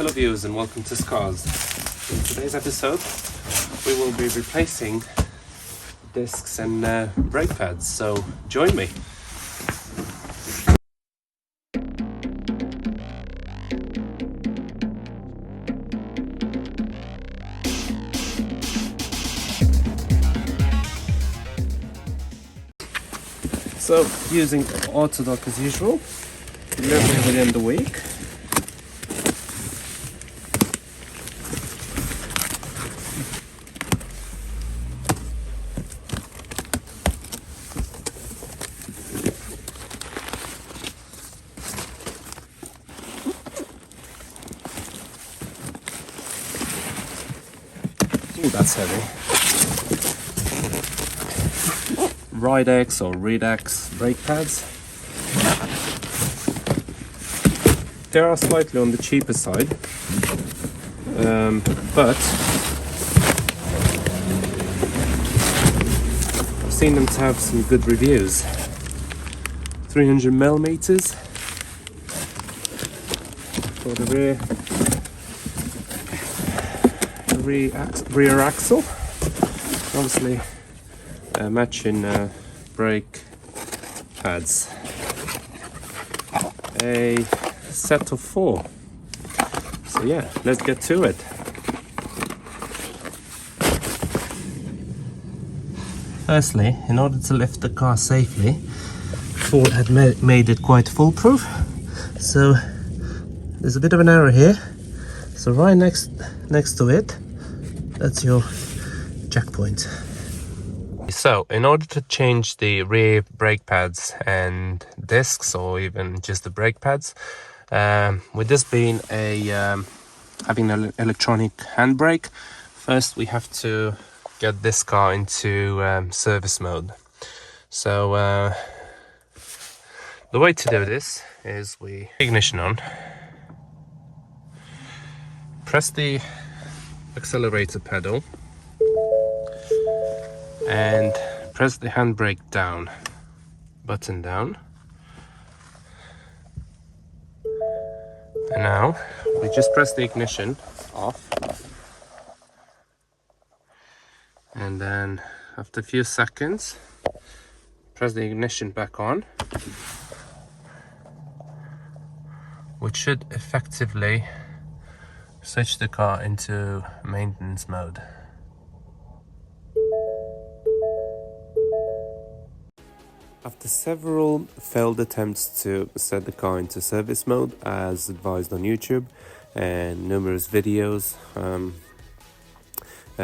Hello viewers and welcome to Scars. In today's episode we will be replacing discs and brake pads, so join me. So using Autodoc as usual, delivery within the week. Ooh, that's heavy. Ridex or Redex brake pads. They are slightly on the cheaper side, but I've seen them to have some good reviews. 300 millimeters for the rear axle. Obviously, matching brake pads. A set of 4. So yeah, let's get to it. Firstly, in order to lift the car safely, Ford had made it quite foolproof. So there's a bit of an error here. So right next to it, that's your jack point. So in order to change the rear brake pads and discs, or even just the brake pads, with this being having an electronic handbrake, first we have to get this car into service mode. So the way to do this is we ignition on, press the accelerator pedal and press the handbrake button down. And now we just press the ignition off, and then after a few seconds press the ignition back on, which should effectively switch the car into maintenance mode. After several failed attempts to set the car into service mode as advised on YouTube and numerous videos,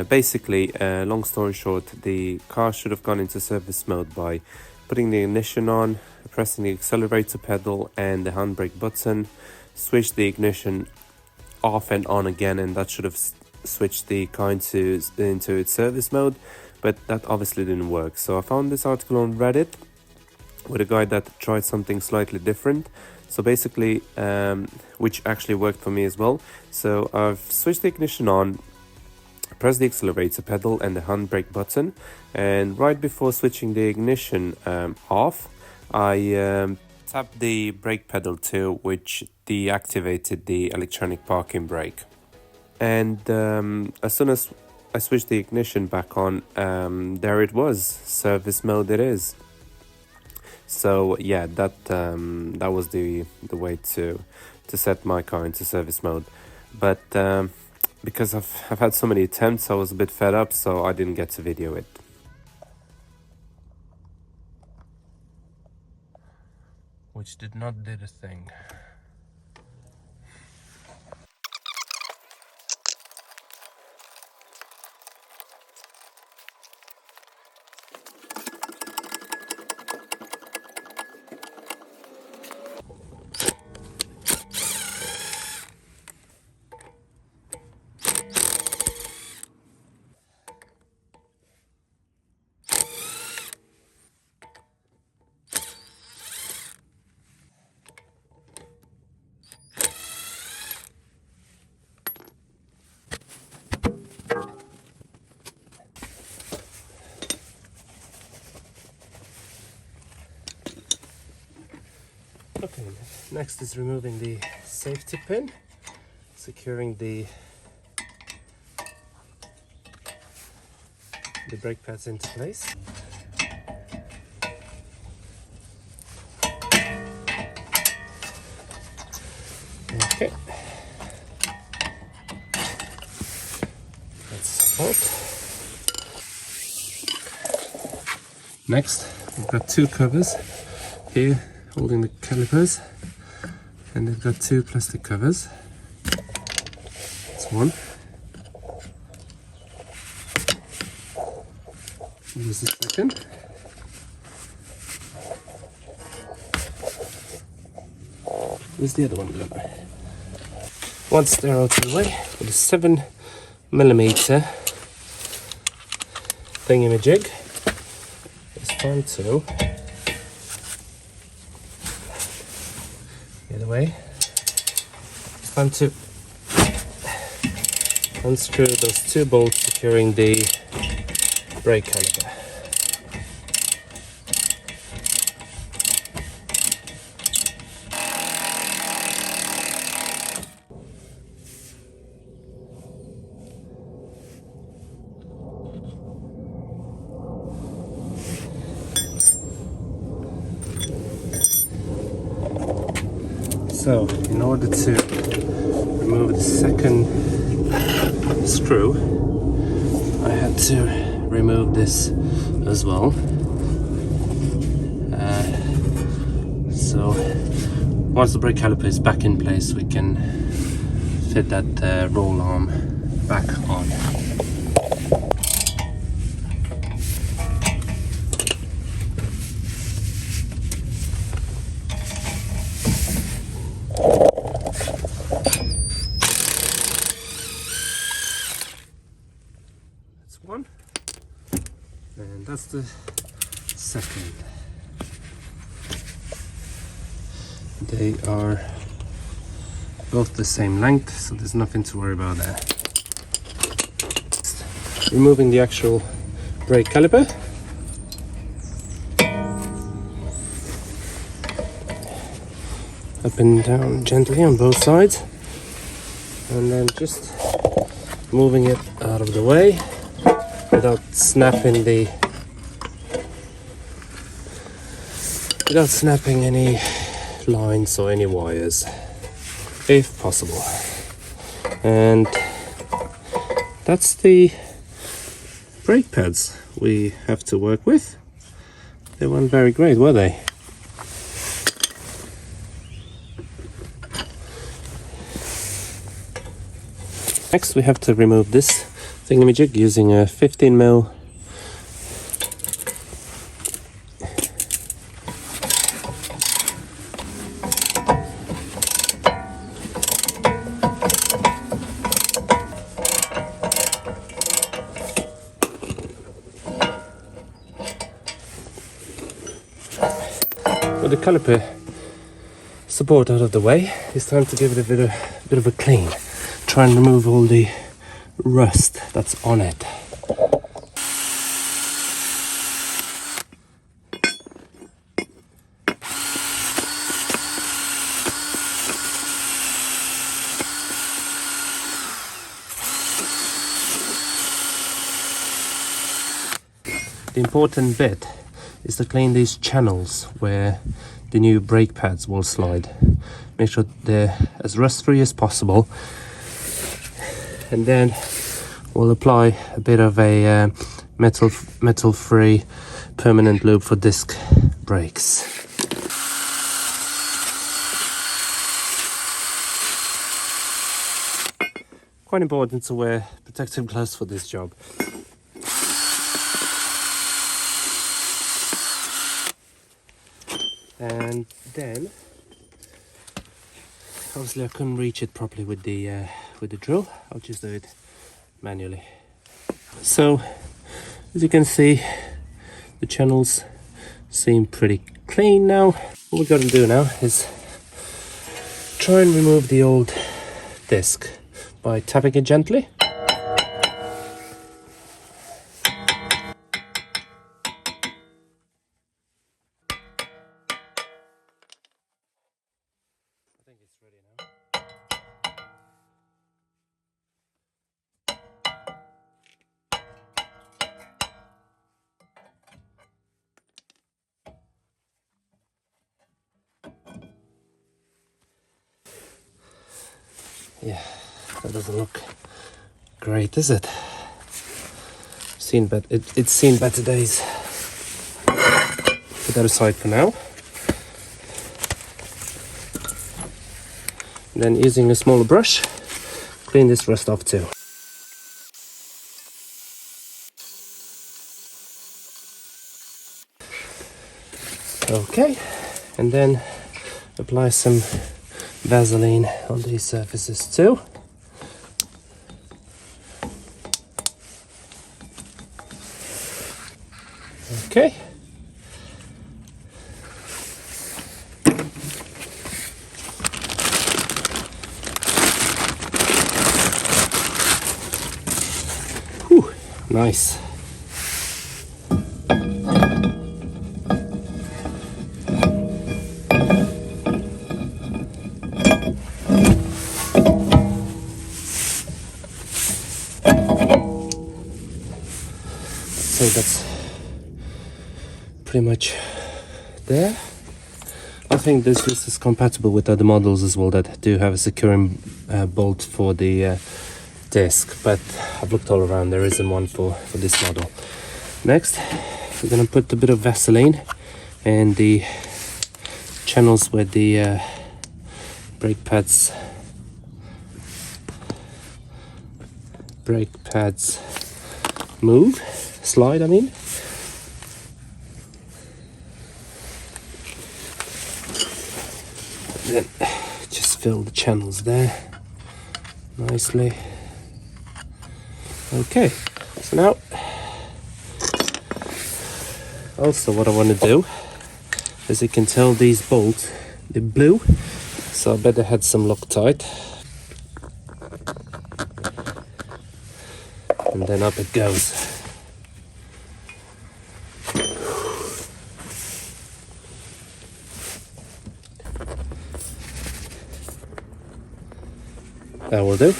basically, long story short, the car should have gone into service mode by putting the ignition on, pressing the accelerator pedal and the handbrake button, switch the ignition off and on again, and that should have switched the car into its service mode, but that obviously didn't work. So I found this article on Reddit with a guy that tried something slightly different. So basically, which actually worked for me as well. So I've switched the ignition on, press the accelerator pedal and the handbrake button, and right before switching the ignition off, I tapped the brake pedal too, which deactivated the electronic parking brake. And as soon as I switched the ignition back on, there it was, service mode it is. So yeah, that was the way to set my car into service mode. But because I've had so many attempts, I was a bit fed up, so I didn't get to video it. Which did not do the thing. Okay, next is removing the safety pin. securing the brake pads into place. Okay, that's support. Next, we've got two covers here holding the calipers, and they've got two plastic covers. That's one. Here's the second. Where's the other one going? Once they're out of the way, with a 7mm thingamajig, it's time to the other way. It's time to unscrew those two bolts securing the brake caliper. So, in order to remove the second screw, I had to remove this as well. So, once the brake caliper is back in place, we can fit that roll arm back on. One, and that's the second. They are both the same length, so there's nothing to worry about there. Removing the actual brake caliper. Up and down gently on both sides, and then just moving it out of the way without snapping any lines or any wires, if possible. And that's the brake pads we have to work with. They weren't very great, were they? Next, we have to remove this thingamajig using a 15mm with the caliper support out of the way. It's time to give it a bit of a clean. Try and remove all the rust that's on it. The important bit is to clean these channels where the new brake pads will slide. Make sure they're as rust-free as possible, and then we'll apply a bit of a metal-free permanent lube for disc brakes. Quite important to wear protective gloves for this job. And then, obviously I couldn't reach it properly with the drill. I'll just do it manually. So, as you can see, the channels seem pretty clean now. What we've got to do now is try and remove the old disc by tapping it gently. I think it's ready now. Yeah, that doesn't look great, is it? It's seen better days. Put that aside for now. Then using a smaller brush, clean this rust off too. Okay, and then apply some Vaseline on these surfaces too. Okay. Whew, nice. So that's pretty much there. I think this is compatible with other models as well that do have a securing bolt for the disc, but I've looked all around, there isn't one for this model. Next, we're going to put a bit of Vaseline in the channels where the brake pads slide, I mean. Then just fill the channels there nicely. Okay, so now also what I want to do, as you can tell, these bolts, they're blue, so I better had some Loctite, and then up it goes. That will do.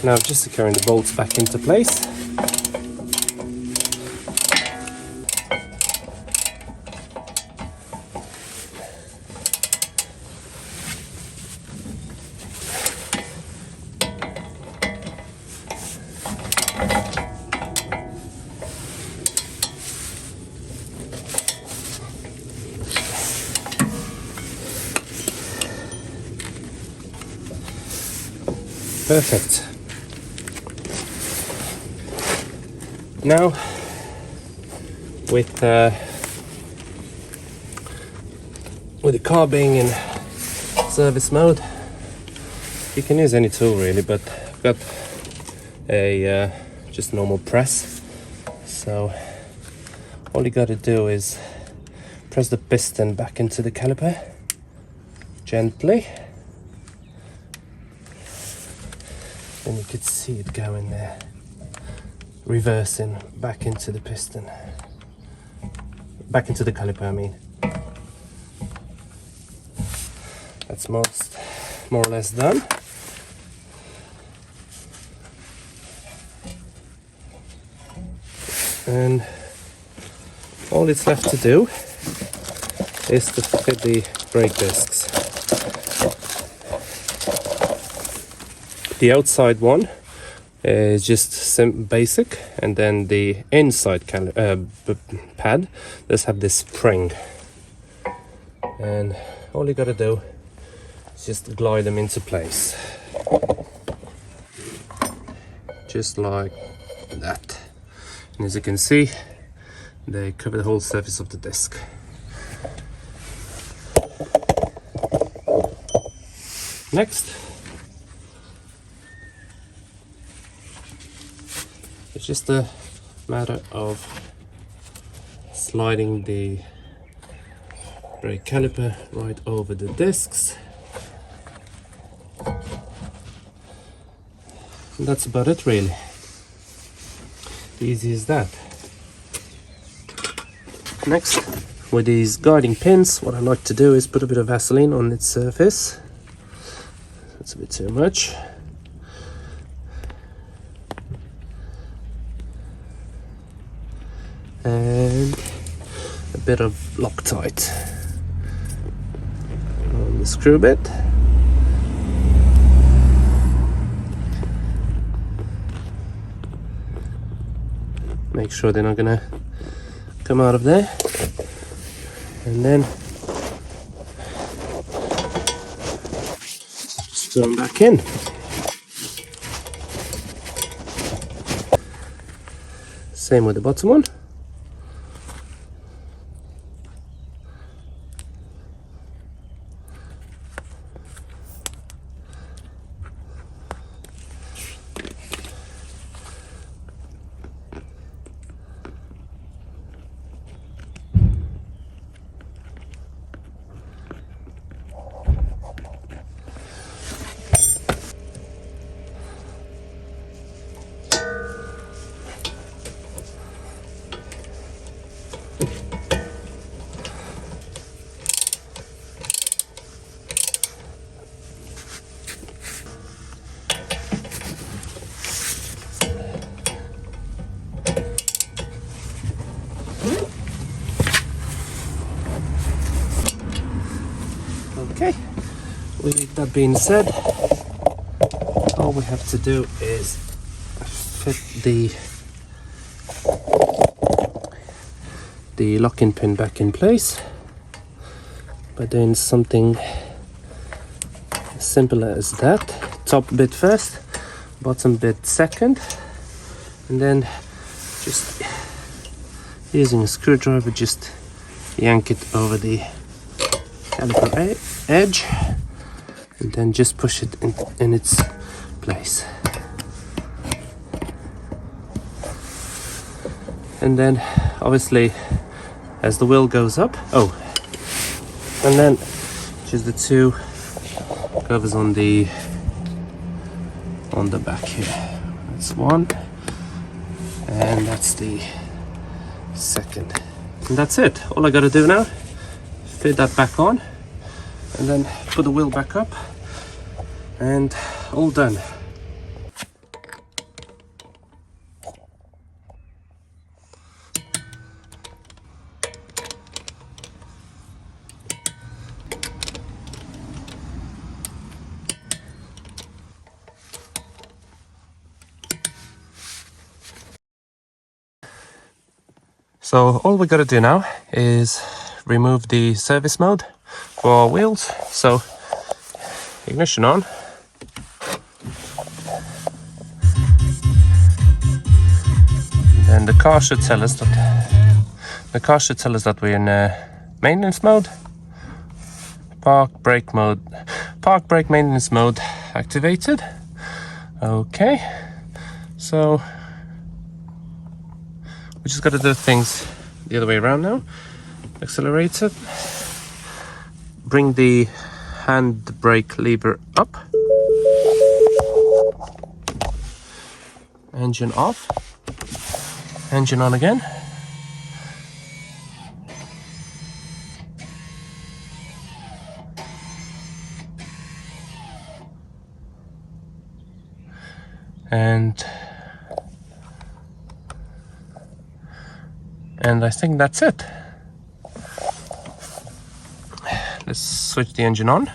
Now just securing the bolts back into place. Perfect. Now, with the car being in service mode, you can use any tool really, but I've got a just normal press. So all you got to do is press the piston back into the caliper gently. And you could see it going there, reversing back into the piston, back into the caliper, I mean. That's more or less done. And all it's left to do is to fit the brake discs. The outside one is just basic, and then the inside pad does have this spring, and all you gotta do is just glide them into place, just like that. And as you can see, they cover the whole surface of the disc. Next, it's just a matter of sliding the brake caliper right over the discs. And that's about it really. Easy as that. Next, with these guiding pins, what I like to do is put a bit of Vaseline on its surface. That's a bit too much. And bit of Loctite on the screw bit. Make sure they're not gonna come out of there, and then screw them back in. Same with the bottom one. Okay, with that being said, all we have to do is fit the locking pin back in place by doing something as simple as that. Top bit first, bottom bit second, and then just using a screwdriver just yank it over the caliper edge, and then just push it in its place. And then obviously as the wheel goes up, and then just the two covers on the back here. That's one, and that's the second, and that's it. All I gotta do now, fit that back on, and then put the wheel back up, and all done. So all we gotta do now is remove the service mode for our wheels. So ignition on. And the car should tell us that we're in maintenance mode. Park brake maintenance mode activated. Okay, so we just got to do things the other way around now. Accelerator, bring the handbrake lever up, engine off, engine on again, and I think that's it. Let's switch the engine on.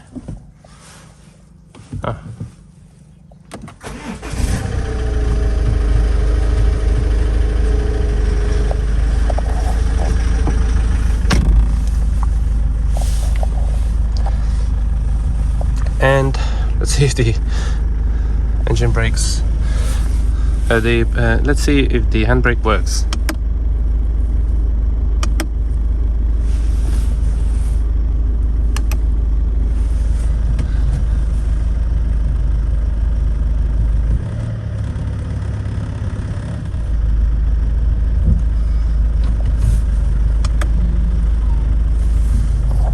And let's see if the engine brakes. Let's see if the handbrake works.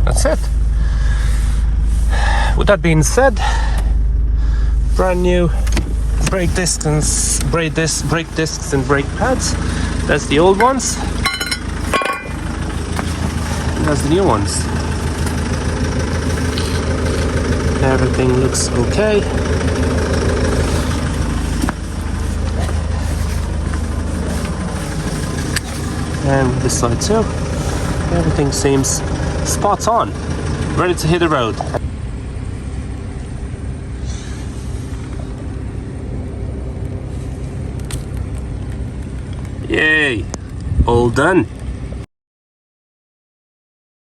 That's it. With that being said, brand new brake discs and brake discs and brake pads. That's the old ones. And that's the new ones. Everything looks okay. And this side too. Everything seems spot on, ready to hit the road. Yay, all done.